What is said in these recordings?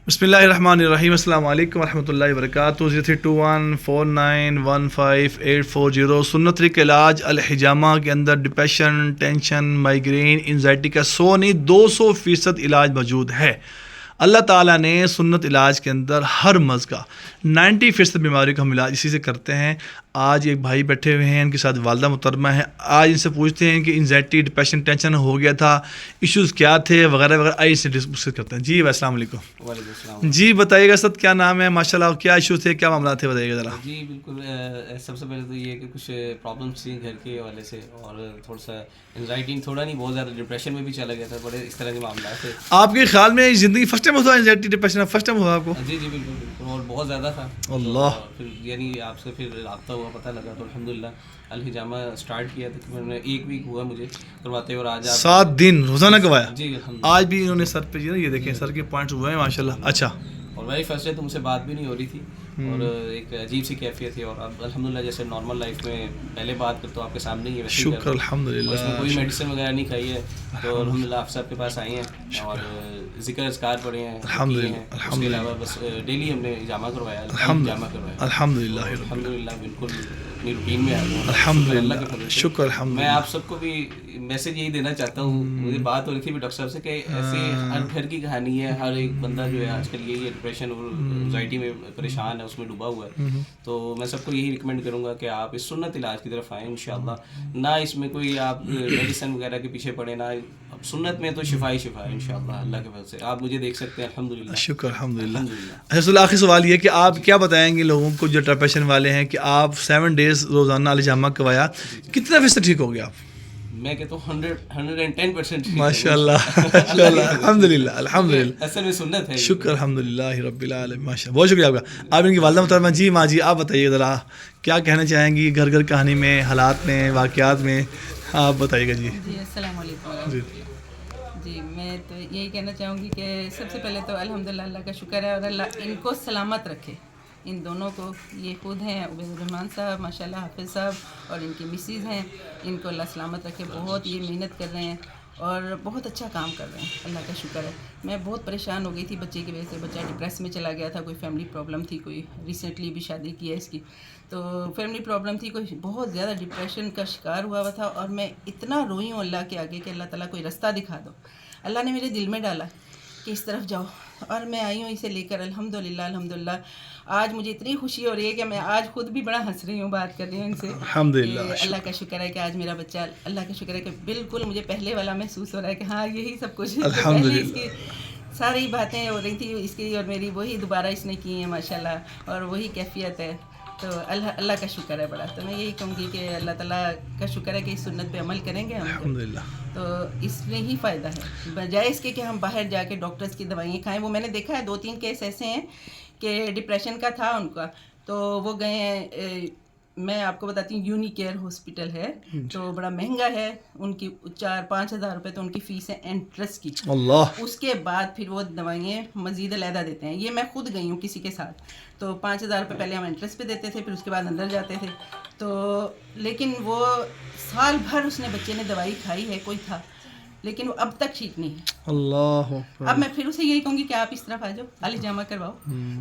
بسم اللہ الرحمن الرحیم. السلام علیکم ورحمۃ اللہ وبرکاتہ. 0321491540 سنت طریقہ علاج الحجامہ کے اندر ڈپریشن، ٹینشن، مائگرین، انزائٹی کا 100 نہیں 200% علاج موجود ہے. اللہ تعالیٰ نے سنت علاج کے اندر ہر مرض کا 90% بیماری کا ہم علاج اسی سے کرتے ہیں. آج ایک بھائی بیٹھے ہوئے ہیں، ان کے ساتھ والدہ محترمہ ہیں. آج ان سے پوچھتے ہیں کہ انزائٹی، ڈپریشن، ٹینشن ہو گیا تھا، ایشوز کیا تھے وغیرہ وغیرہ. آج سے ڈسکس کرتے ہیں. جی السلام علیکم. وعلیکم السلام. جی بتائیے گا سر، کیا نام ہے؟ ماشاء اللہ کیا ایشو تھے، کیا معاملات تھے، بتائیے گا ذرا. جی بالکل. سب سے پہلے تو یہ کہ کچھ پرابلمس تھیں گھر کے حوالے سے، اور تھوڑا سا انزائٹی، تھوڑا نہیں بہت زیادہ ڈپریشن میں بھی چلا گیا تھا. بڑے اس طرح کے معاملات تھے. آپ کے خیال میں زندگی فرسٹ ٹائم ہوتا ہے انزائٹی ڈپریشن؟ فرسٹ ٹائم ہوا آپ کو؟ جی بالکل بالکل، اور بہت زیادہ تھا. اللہ. پھر یعنی آپ سے پھر رابطہ ہوا، پتہ لگا، تو الحمدللہ الحجامہ اسٹارٹ کیا. تقریباً 1 ویک ہوا مجھے کرواتے، اور آج 7 دن روزانہ کروایا. جی الحمدللہ. آج بھی انہوں نے سر پہ یہ دیکھیں سر کے پوائنٹس ہوئے ہیں ماشاء اللہ. اچھا. اور ویری فرسٹ ڈے تو مجھ سے بات بھی نہیں ہو رہی تھی، اور ایک عجیب سی کیفیت تھی. اور اب الحمدللہ جیسے نارمل لائف میں پہلے بات کرتا ہوں آپ کے سامنے ہی ہے. شکر الحمدللہ. اس میں کوئی میڈیسن وغیرہ نہیں کھائی ہے، تو الحمدللہ آپ صاحب کے پاس آئے ہیں اور ذکر اذکار پڑھے ہیں. الحمدللہ. اس کے علاوہ بس ڈیلی ہم نے جامع کروایا. الحمدللہ. الحمدللہ بالکل اپنی روٹین میں آ گیا. الحمدللہ. شکر الحمدللہ. میں آپ سب کو بھی میسج یہی دینا چاہتا ہوں. مجھے بات ہو رہی تھی بھی ڈاکٹر صاحب سے کہ ایسے ہر گھر کی کہانی ہے. ہر ایک بندہ جو ہے آج کل یہی ہے، ڈپریشن اور انزائٹی میں پریشان ہے، اس میں ڈوبا ہوا ہے. تو میں سب کو یہی ریکمینڈ کروں گا کہ آپ اس سنت علاج کی طرف آئیں انشاءاللہ. نہ اس میں کوئی آپ میڈیسن وغیرہ کے پیچھے پڑے، نہ سنت میں تو شفا ہی شفا ہے انشاءاللہ. اللہ کے فضل سے آپ مجھے دیکھ سکتے ہیں الحمدللہ. شکر الحمدللہ. اچھا آخری سوال یہ کہ آپ کیا بتائیں گے لوگوں کو جو ڈپریشن والے ہیں کہ آپ 7 days روزانہ الحجامہ کروایا، کتنا فیصد ٹھیک ہو گیا آپ؟ میں کہتا ہوں 110%. ماشاء اللہ. الحمدللہ الحمدللہ. اصل میں سنت ہے. شکر الحمدللہ رب العالمین. ماشاء اللہ، بہت شکریہ آپ کا. آپ ان کی والدہ محترمہ. جی ماں جی آپ بتائیے ذرا کیا کہنا چاہیں گی گھر گھر کہانی میں، حالات میں، واقعات میں، آپ بتائیے گا. جی السلام علیکم. جی میں تو یہی کہنا چاہوں گی کہ سب سے پہلے تو الحمدللہ اللہ کا شکر ہے، اور اللہ ان کو سلامت رکھے. ان دونوں کو، یہ خود ہیں عبید الرحمن صاحب ماشاء اللہ، حافظ صاحب، اور ان کی مسز ہیں. ان کو اللہ سلامت رکھے. بہت یہ محنت کر رہے ہیں اور بہت اچھا کام کر رہے ہیں. اللہ کا شکر ہے. میں بہت پریشان ہو گئی تھی بچے کی وجہ سے. بچہ ڈپریس میں چلا گیا تھا، کوئی فیملی پرابلم تھی، کوئی ریسنٹلی بھی شادی کی ہے اس کی، تو فیملی پرابلم تھی، کوئی بہت زیادہ ڈپریشن کا شکار ہوا ہوا تھا. اور میں اتنا روئی ہوں اللہ کے آگے کہ اللہ تعالیٰ کوئی رستہ دکھا دو. اللہ نے میرے دل میں ڈالا کہ اس طرف جاؤ، اور میں آئی ہوں اسے لے کر. الحمدللہ الحمدللہ. آج مجھے اتنی خوشی ہو رہی ہے کہ میں آج خود بھی بڑا ہنس رہی ہوں بات کر رہی ہوں ان سے. الحمدللہ. اللہ کا شکر ہے کہ آج میرا بچہ، اللہ کا شکر ہے کہ بالکل مجھے پہلے والا محسوس ہو رہا ہے کہ ہاں یہی سب کچھ. پہلے اس کی ساری باتیں ہو رہی تھی اس کی اور میری، وہی دوبارہ اس نے کی ہیں ماشاءاللہ، اور وہی کیفیت ہے. تو اللہ کا شکر ہے بڑا. تو میں یہی کہوں گی کہ اللہ تعالیٰ کا شکر ہے کہ اس سنت پہ عمل کریں گے ہم الحمدللہ، تو اس میں ہی فائدہ ہے، بجائے اس کے کہ ہم باہر جا کے ڈاکٹرز کی دوائیں کھائیں. وہ میں نے دیکھا ہے 2-3 کیس ایسے ہیں کہ ڈپریشن کا تھا ان کا، تو وہ گئے ہیں. میں آپ کو بتاتی ہوں، یونی کیئر ہاسپٹل ہے تو بڑا مہنگا ہے. ان کی 4-5 ہزار روپے تو ان کی فیس ہے انٹرس کی. اللہ. اس کے بعد پھر وہ دوائیں مزید علیحدہ دیتے ہیں. یہ میں خود گئی ہوں کسی کے ساتھ، تو 5,000 روپے پہلے ہم انٹرسٹ پہ دیتے تھے، پھر اس کے بعد اندر جاتے تھے. تو لیکن وہ سال بھر اس نے بچے نے دوائی کھائی ہے، کوئی تھا، لیکن وہ اب تک ٹھیک نہیں ہے. اللہ. اب میں پھر اسے یہی کہوں گی کہ آپ اس طرف آ جاؤ، الحجامہ کرواؤ،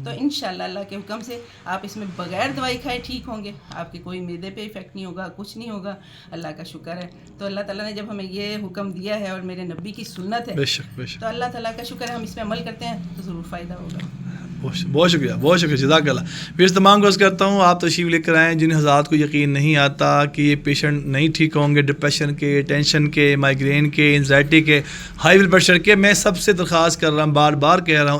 تو انشاءاللہ اللہ کے حکم سے آپ اس میں بغیر دوائی کھائے ٹھیک ہوں گے. آپ کے کوئی معدے پہ افیکٹ نہیں ہوگا، کچھ نہیں ہوگا. اللہ کا شکر ہے. تو اللہ تعالیٰ نے جب ہمیں یہ حکم دیا ہے اور میرے نبی کی سنت ہے، بے شک بے شک. تو اللہ تعالیٰ کا شکر ہے ہم اس پہ عمل کرتے ہیں تو ضرور فائدہ ہوگا. بہت شکریہ، بہت شکریہ، جزاک اللہ. پھر تمام کو عرض کرتا ہوں آپ تشریف لے کر آئیں جن حضرات کو یقین نہیں آتا کہ یہ پیشنٹ نہیں ٹھیک ہوں گے ڈپریشن کے، ٹینشن کے، مائگرین کے، انزائٹی کے، ہائی بلڈ پریشر کے. میں سب سے درخواست کر رہا ہوں، بار بار کہہ رہا ہوں،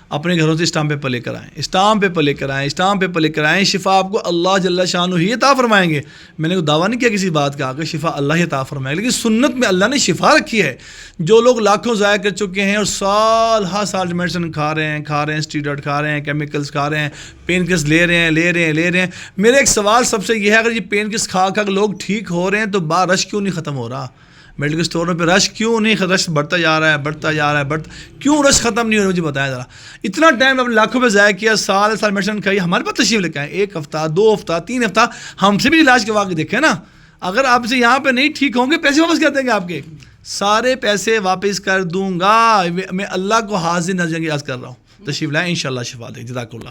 اپنے گھروں سے اسٹامپ پیپر لے کر آئیں، اسٹامپ پیپر لے کر آئیں، اسٹامپ پیپر لے کر آئیں. شفا آپ کو اللہ جل شانہ ہی عطا فرمائیں گے. میں نے کوئی دعویٰ نہیں کیا کسی بات کا کہ شفا اللہ ہی عطا فرمائے گا، لیکن سنت میں اللہ نے شفا رکھی ہے. جو لوگ لاکھوں ضائع کر چکے ہیں اور سال ہر سال میڈیسن کھا رہے ہیں، اسٹیرائڈ کھا رہے ہیں، کیمیکلز کھا رہے ہیں، پین کلس لے رہے ہیں. میرا ایک سوال سب سے یہ ہے، اگر یہ پین کلس کھا کر لوگ ٹھیک ہو رہے ہیں تو رش کیوں نہیں ختم ہو رہا؟ میڈیکل اسٹوروں پہ رش کیوں نہیں؟ رش بڑھتا جا رہا ہے، کیوں رش ختم نہیں ہو رہا؟ مجھے بتائیں ذرا. اتنا ٹائم آپ نے لاکھوں پہ ضائع کیا، سال میڈیسن کھائی. ہمارے پاس تشریف لے کے آئیں، 1 ہفتہ 2 ہفتہ 3 ہفتہ ہم سے بھی علاج کروا کے دیکھیں نا. اگر آپ سے یہاں پہ نہیں ٹھیک ہوں گے، پیسے واپس کر دیں گے آپ کے. سارے پیسے واپس کر دوں گا. میں اللہ کو حاضر نظر عرض کر رہا ہوں. تشریف لائیں انشاءاللہ شفا دیں. جزاک اللہ خیر.